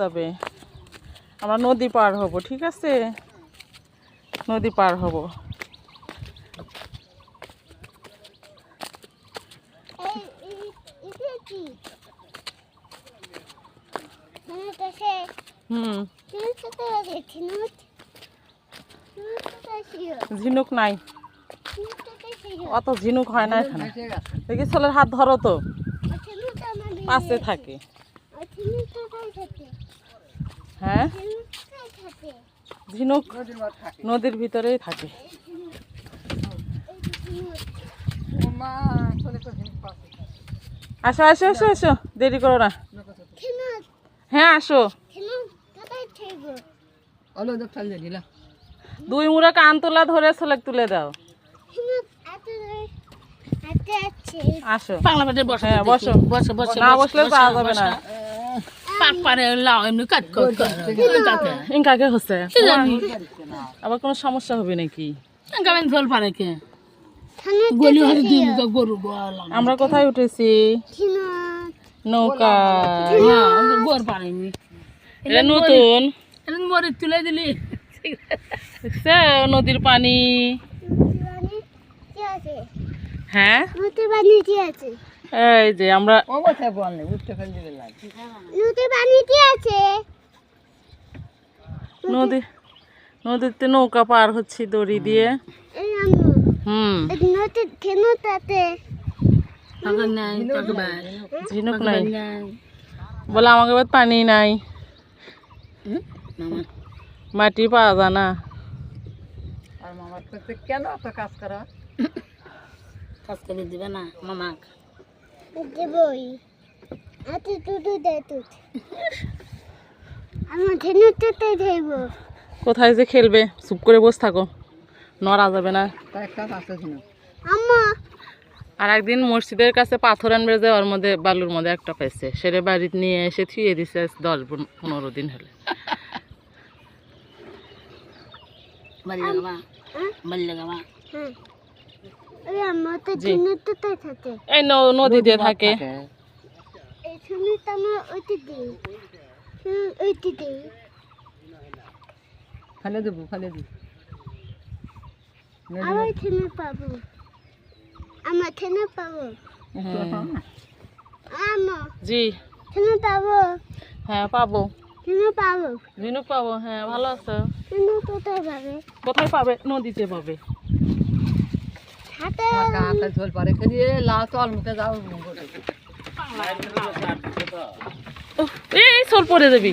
যাবে আমরা নদী পার হব, ঠিক আছে? নদী পার হব। ঝিনুক নাই, অত ঝিনুক হয় না এখানে। দেখি ছেলের হাত ধরো তো, পাশে থাকে। হ্যাঁ, ঝিনুক নদীর ভিতরেই থাকে। আসো আসো আসো আসো, দেরি করো না। হ্যাঁ আসো। দুই মুড়া কান তোলা ধরে ছেলে তুলে দাও। আসো, হ্যাঁ বসো। না বসলে পাওয়া যাবে না। ইনকাকে হচ্ছে আবার কোনো সমস্যা হবে নাকি? আমরা কোথায় উঠেছি? নৌকা। এটা নতুন তুলে দিলি, নদীর পানি। হ্যাঁ, এই যে আমরা নদীতে নৌকা পার হচ্ছি দড়ি দিয়ে। ঝিনুক নাই বলে আমাকে এবার পানি নাই, মাটি পাওয়া যায় না। কেন এত কাজ করা? কাজ করে দিবে না মামা? কোথায় যে খেলবে, চুপ করে বসে থাকো, নড়া যাবে না। আর একদিন মসজিদের কাছে পাথর আনবে, যে ওর মধ্যে বালুর মধ্যে একটা পাইছে, সেটা বাড়িতে নিয়ে এসে থুয়ে দিছে 10-15 দিন হলে। এই নদীতে থাকে। ফেলে দেবো, ফেলে দেবো। জি, হ্যাঁ পাবো। ঝিনুক পাবো, হ্যাঁ। ভালো আছে। কোথায় পাবে? নদীতে পাবে। ঝোল পারে খেয়ে লাল তো মুখে যাও। এই সোল পরে যাবি।